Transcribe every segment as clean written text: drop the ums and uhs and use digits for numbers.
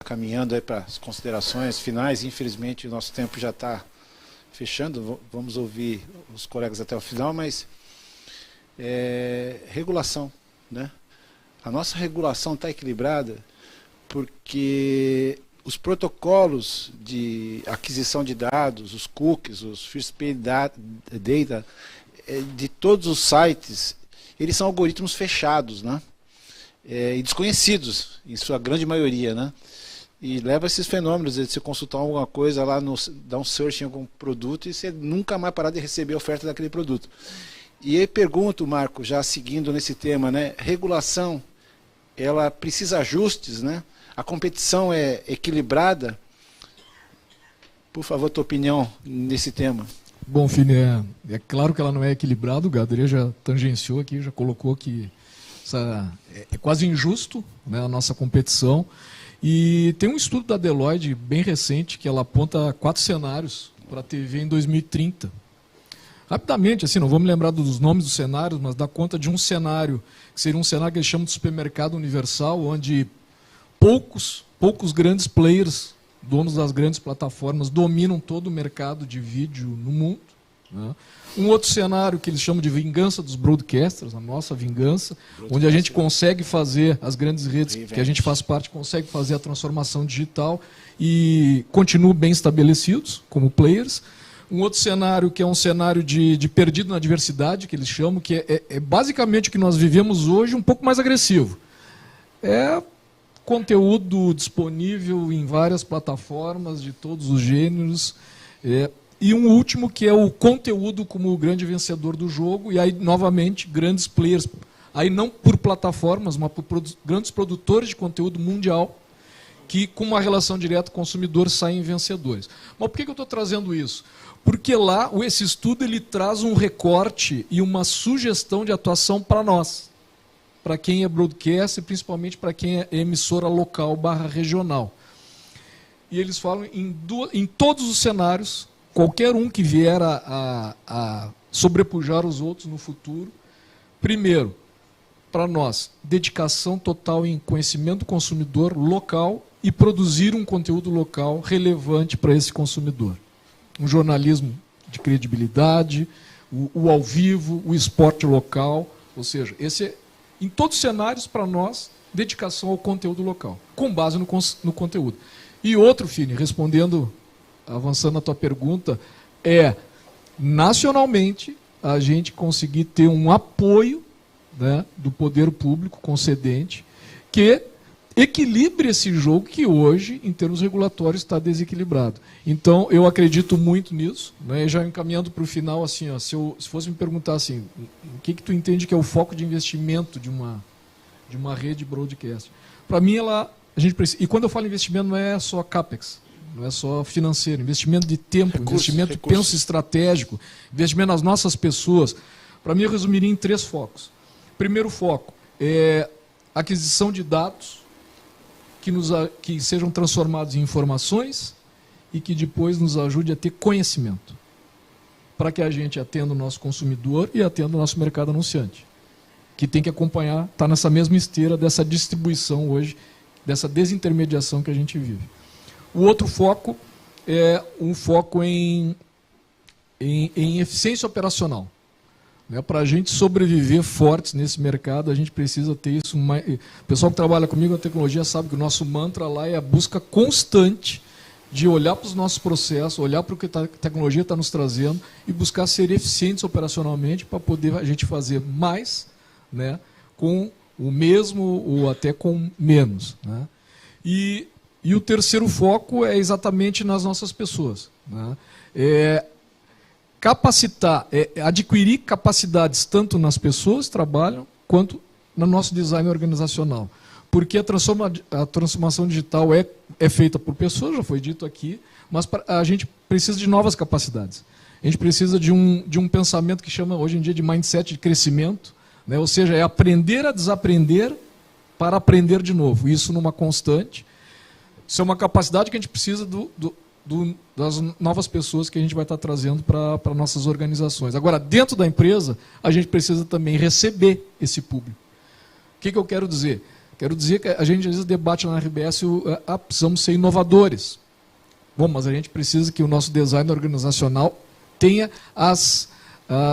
caminhando aí para as considerações finais. Infelizmente, o nosso tempo já está fechando. Vamos ouvir os colegas até o final, mas regulação, né? A nossa regulação está equilibrada porque os protocolos de aquisição de dados, os cookies, os first party data, de todos os sites, eles são algoritmos fechados, né? E desconhecidos, em sua grande maioria, né? E leva a esses fenômenos de você consultar alguma coisa lá, dar um search em algum produto e você nunca mais parar de receber a oferta daquele produto. E aí pergunto, Marco, já seguindo nesse tema, né? Regulação, ela precisa de ajustes, né? A competição é equilibrada? Por favor, tua opinião nesse tema. Bom, Fini, é claro que ela não é equilibrada, o Gadre já tangenciou aqui, já colocou que é quase injusto, né, a nossa competição. E tem um estudo da Deloitte bem recente que ela aponta 4 cenários para a TV em 2030. Rapidamente, assim, não vou me lembrar dos nomes dos cenários, mas dá conta de um cenário, que seria um cenário que eles chamam de supermercado universal, onde poucos grandes players, donos das grandes plataformas, dominam todo o mercado de vídeo no mundo, né? Um outro cenário que eles chamam de vingança dos broadcasters, a nossa vingança, onde a gente consegue fazer, as grandes redes que a gente faz parte, consegue fazer a transformação digital e continuam bem estabelecidos como players. Um outro cenário que é um cenário de perdido na diversidade, que eles chamam, que é basicamente o que nós vivemos hoje, um pouco mais agressivo. É conteúdo disponível em várias plataformas de todos os gêneros. E um último que é o conteúdo como o grande vencedor do jogo, e aí, novamente, grandes players, aí não por plataformas, mas por grandes produtores de conteúdo mundial, que com uma relação direta com o consumidor saem vencedores. Mas por que eu estou trazendo isso? Porque lá, esse estudo ele traz um recorte e uma sugestão de atuação para nós, para quem é broadcast e principalmente para quem é emissora local / regional. E eles falam em todos os cenários, qualquer um que vier a sobrepujar os outros no futuro, primeiro, para nós, dedicação total em conhecimento do consumidor local e produzir um conteúdo local relevante para esse consumidor. Um jornalismo de credibilidade, o ao vivo, o esporte local, ou seja, em todos os cenários, para nós, dedicação ao conteúdo local, com base no conteúdo. E outro, Fini, respondendo, avançando na tua pergunta, nacionalmente, a gente conseguir ter um apoio, né, do poder público concedente que equilibre esse jogo que hoje, em termos regulatórios, está desequilibrado. Então, eu acredito muito nisso, né, já encaminhando para o final, assim, ó, se fosse me perguntar assim, o que tu entende que é o foco de investimento de uma rede broadcast? Para mim, a gente precisa, e quando eu falo investimento, não é só CAPEX, não é só financeiro, investimento de tempo, investimento de penso estratégico, investimento nas nossas pessoas. Para mim, eu resumiria em 3 focos. Primeiro foco é aquisição de dados que sejam transformados em informações e que depois nos ajude a ter conhecimento, para que a gente atenda o nosso consumidor e atenda o nosso mercado anunciante, que tem que acompanhar, está nessa mesma esteira dessa distribuição hoje, dessa desintermediação que a gente vive. O outro foco é um foco em eficiência operacional. Para a gente sobreviver fortes nesse mercado, a gente precisa ter isso. O pessoal que trabalha comigo na tecnologia sabe que o nosso mantra lá é a busca constante de olhar para os nossos processos, olhar para o que a tecnologia está nos trazendo e buscar ser eficientes operacionalmente para poder a gente fazer mais, né, com o mesmo ou até com menos, né? E o terceiro foco é exatamente nas nossas pessoas, né? Capacitar, adquirir capacidades tanto nas pessoas que trabalham, quanto no nosso design organizacional. Porque a transformação digital é feita por pessoas, já foi dito aqui, mas a gente precisa de novas capacidades. A gente precisa de um pensamento que chama hoje em dia de mindset de crescimento, né? Ou seja, é aprender a desaprender para aprender de novo. Isso numa constante. Isso é uma capacidade que a gente precisa das novas pessoas que a gente vai estar trazendo para nossas organizações. Agora, dentro da empresa, a gente precisa também receber esse público. O que eu quero dizer? Quero dizer que a gente às vezes debate na RBS, precisamos ser inovadores. Bom, mas a gente precisa que o nosso design organizacional tenha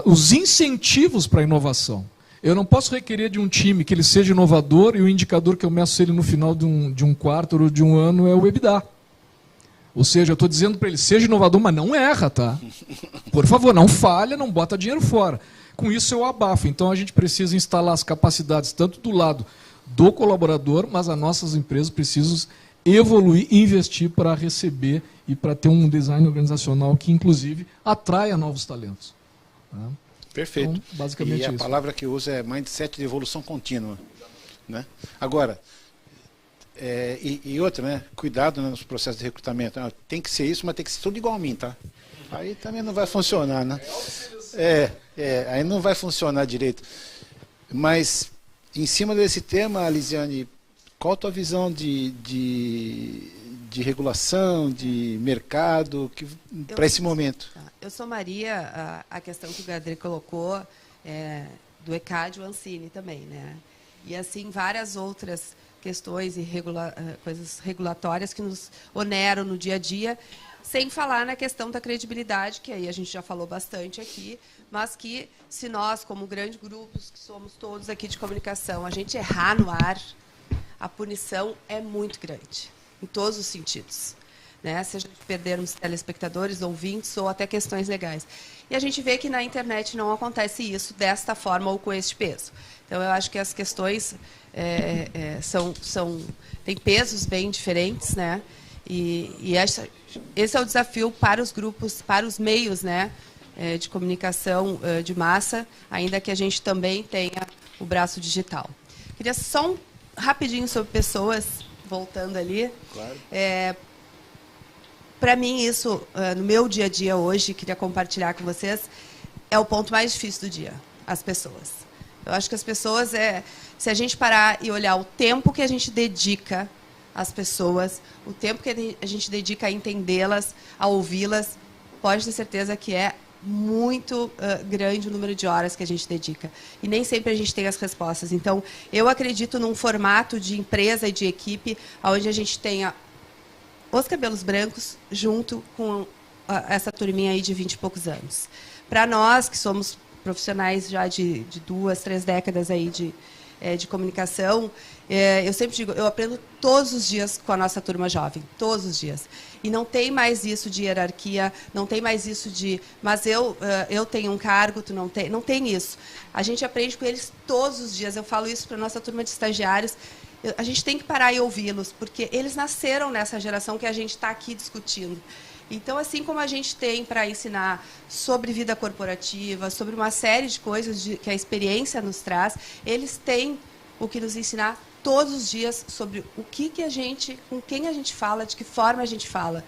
os incentivos para a inovação. Eu não posso requerer de um time que ele seja inovador e o indicador que eu meço ele no final de um quarto ou de um ano é o EBITDA. Ou seja, eu estou dizendo para ele, seja inovador, mas não erra, tá? Por favor, não falha, não bota dinheiro fora. Com isso eu abafo. Então a gente precisa instalar as capacidades tanto do lado do colaborador, mas as nossas empresas precisam evoluir e investir para receber e para ter um design organizacional que, inclusive, atraia novos talentos. Tá? Perfeito. Então, basicamente e a isso. palavra que eu uso é mindset de evolução contínua. Né? Agora, outra, né? Cuidado, né, nos processos de recrutamento. Tem que ser isso, mas tem que ser tudo igual a mim, tá? Aí também não vai funcionar, né? Aí não vai funcionar direito. Mas, em cima desse tema, Lisiane, qual a tua visão de regulação, de mercado, para esse momento? Eu somaria a questão que o Gadri colocou do ECAD e o Ancine também, né? E assim várias outras questões e coisas regulatórias que nos oneram no dia a dia, sem falar na questão da credibilidade, que aí a gente já falou bastante aqui, mas que se nós, como grandes grupos que somos todos aqui de comunicação, a gente errar no ar, a punição é muito grande, em todos os sentidos. Né? Seja de perdermos telespectadores, ouvintes ou até questões legais. E a gente vê que na internet não acontece isso desta forma ou com este peso. Então, eu acho que as questões têm pesos bem diferentes, né? E esse é o desafio para os grupos, para os meios, né, de comunicação de massa, ainda que a gente também tenha o braço digital. Queria só rapidinho sobre pessoas, voltando ali. Claro. Para mim, isso, no meu dia a dia hoje, queria compartilhar com vocês, é o ponto mais difícil do dia, as pessoas. Eu acho que as pessoas, se a gente parar e olhar o tempo que a gente dedica às pessoas, o tempo que a gente dedica a entendê-las, a ouvi-las, pode ter certeza que é muito grande o número de horas que a gente dedica. E nem sempre a gente tem as respostas. Então, eu acredito num formato de empresa e de equipe onde a gente tenha os cabelos brancos junto com essa turminha aí de 20 e poucos anos. Para nós, que somos profissionais já de 2, 3 décadas aí de comunicação, eu sempre digo, eu aprendo todos os dias com a nossa turma jovem, todos os dias. E não tem mais isso de hierarquia, não tem mais isso de, mas eu tenho um cargo, tu não tem. Não tem isso. A gente aprende com eles todos os dias. Eu falo isso para a nossa turma de estagiários. A gente tem que parar e ouvi-los, porque eles nasceram nessa geração que a gente está aqui discutindo. Então, assim como a gente tem para ensinar sobre vida corporativa, sobre uma série de coisas que a experiência nos traz, eles têm o que nos ensinar todos os dias sobre o que a gente, com quem a gente fala, de que forma a gente fala.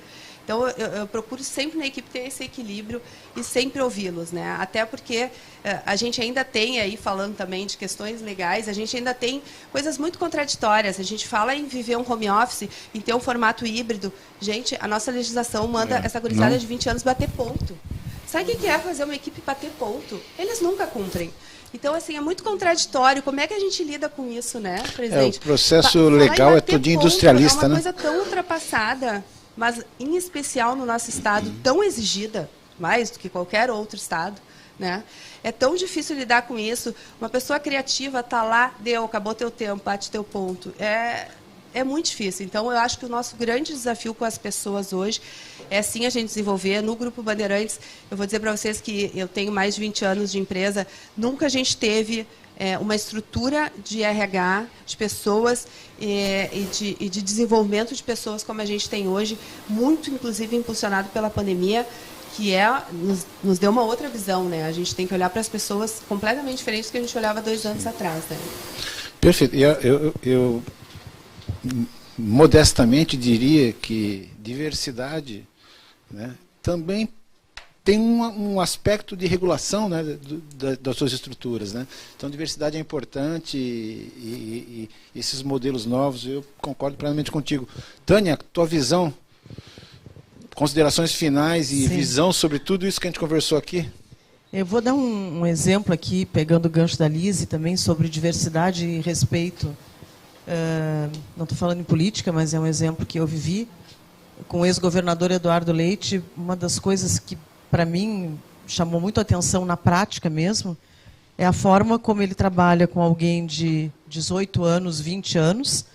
Então, eu procuro sempre na equipe ter esse equilíbrio e sempre ouvi-los, né? Até porque a gente ainda tem, aí falando também de questões legais, a gente ainda tem coisas muito contraditórias. A gente fala em viver um home office, em ter um formato híbrido. Gente, a nossa legislação manda essa gurizada de 20 anos bater ponto. Sabe o que é fazer uma equipe bater ponto? Eles nunca cumprem. Então, assim, é muito contraditório. Como é que a gente lida com isso, né, presidente? O processo legal é todo industrialista, né? É uma coisa tão ultrapassada, mas, em especial no nosso estado, tão exigida, mais do que qualquer outro estado, né? É tão difícil lidar com isso. Uma pessoa criativa está lá, acabou teu tempo, bate teu ponto. É muito difícil. Então, eu acho que o nosso grande desafio com as pessoas hoje é, sim, a gente desenvolver. No Grupo Bandeirantes, eu vou dizer para vocês que eu tenho mais de 20 anos de empresa, nunca a gente teve uma estrutura de RH, de pessoas e de desenvolvimento de pessoas como a gente tem hoje, muito, inclusive, impulsionado pela pandemia, que nos deu uma outra visão, né? A gente tem que olhar para as pessoas completamente diferentes do que a gente olhava 2 anos atrás, né? Perfeito. Eu modestamente diria que diversidade, né, também tem um aspecto de regulação, né, das suas estruturas, né? Então, diversidade é importante e esses modelos novos, eu concordo plenamente contigo. Tânia, tua visão, considerações finais e Sim. visão sobre tudo isso que a gente conversou aqui? Eu vou dar um exemplo aqui, pegando o gancho da Lise também, sobre diversidade e respeito não estou falando em política, mas é um exemplo que eu vivi, com o ex-governador Eduardo Leite. Uma das coisas que, para mim, chamou muito a atenção na prática mesmo, é a forma como ele trabalha com alguém de 18 anos, 20 anos,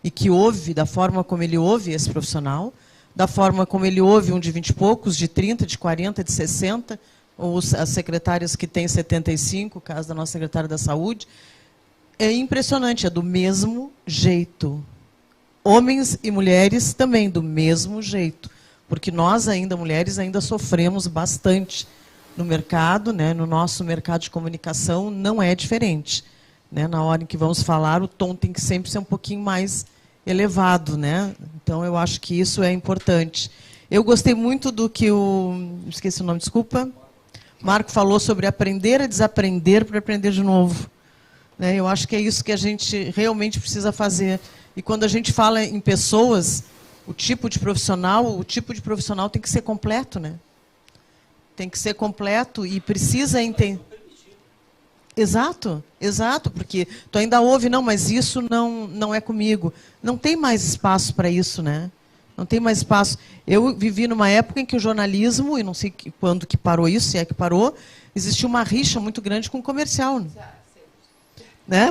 e que ouve, da forma como ele ouve esse profissional, da forma como ele ouve um de 20 e poucos, de 30, de 40, de 60, ou as secretárias que têm 75, o caso da nossa secretária da Saúde. É impressionante, é do mesmo jeito. Homens e mulheres também do mesmo jeito, porque nós ainda, mulheres, ainda sofremos bastante no mercado, né? No nosso mercado de comunicação não é diferente, né? Na hora em que vamos falar, o tom tem que sempre ser um pouquinho mais elevado, né? Então eu acho que isso é importante. Eu gostei muito do que esqueci o nome, desculpa. Marco falou sobre aprender a desaprender para aprender de novo, né? Eu acho que é isso que a gente realmente precisa fazer. E quando a gente fala em pessoas, o tipo de profissional tem que ser completo, né? Tem que ser completo e precisa entender. Exato, exato, porque tu ainda ouve, não, mas isso não é comigo. Não tem mais espaço para isso, né? Não tem mais espaço. Eu vivi numa época em que o jornalismo, e não sei quando que parou isso, se é que parou, existia uma rixa muito grande com o comercial. Né?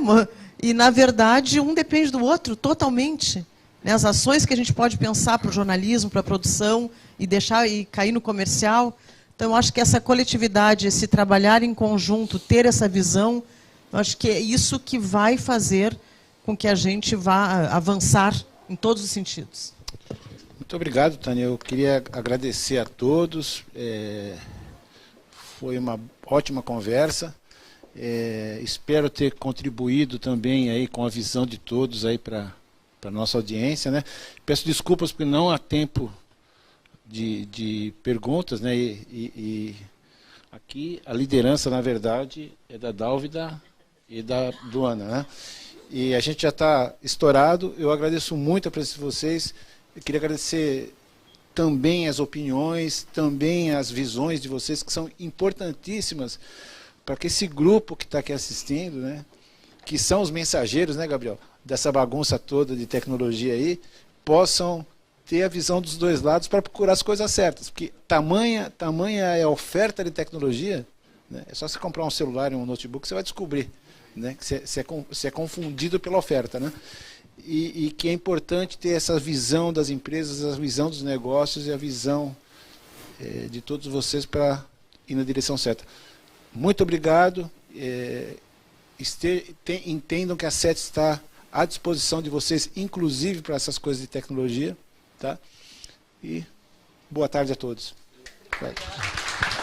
E, na verdade, um depende do outro totalmente. Né? As ações que a gente pode pensar para o jornalismo, para a produção, e deixar e cair no comercial. Então, eu acho que essa coletividade, esse trabalhar em conjunto, ter essa visão, eu acho que é isso que vai fazer com que a gente vá avançar em todos os sentidos. Muito obrigado, Tânia. Eu queria agradecer a todos. Foi uma ótima conversa. Espero ter contribuído também aí com a visão de todos aí para a nossa audiência, né? Peço desculpas porque não há tempo de perguntas, né? E aqui a liderança, na verdade, é da Dálvida e da Luana, né? E a gente já está estourado. Eu agradeço muito a presença de vocês. Eu queria agradecer também as opiniões, também as visões de vocês, que são importantíssimas para que esse grupo que está aqui assistindo, né, que são os mensageiros, né, Gabriel, dessa bagunça toda de tecnologia aí, possam ter a visão dos dois lados para procurar as coisas certas. Porque tamanha é a oferta de tecnologia, né, é só você comprar um celular e um notebook, você vai descobrir, né, que você é confundido pela oferta, né? E que é importante ter essa visão das empresas, a visão dos negócios e a visão de todos vocês para ir na direção certa. Muito obrigado. Entendam que a SET está à disposição de vocês, inclusive para essas coisas de tecnologia. Tá? E boa tarde a todos. Obrigado.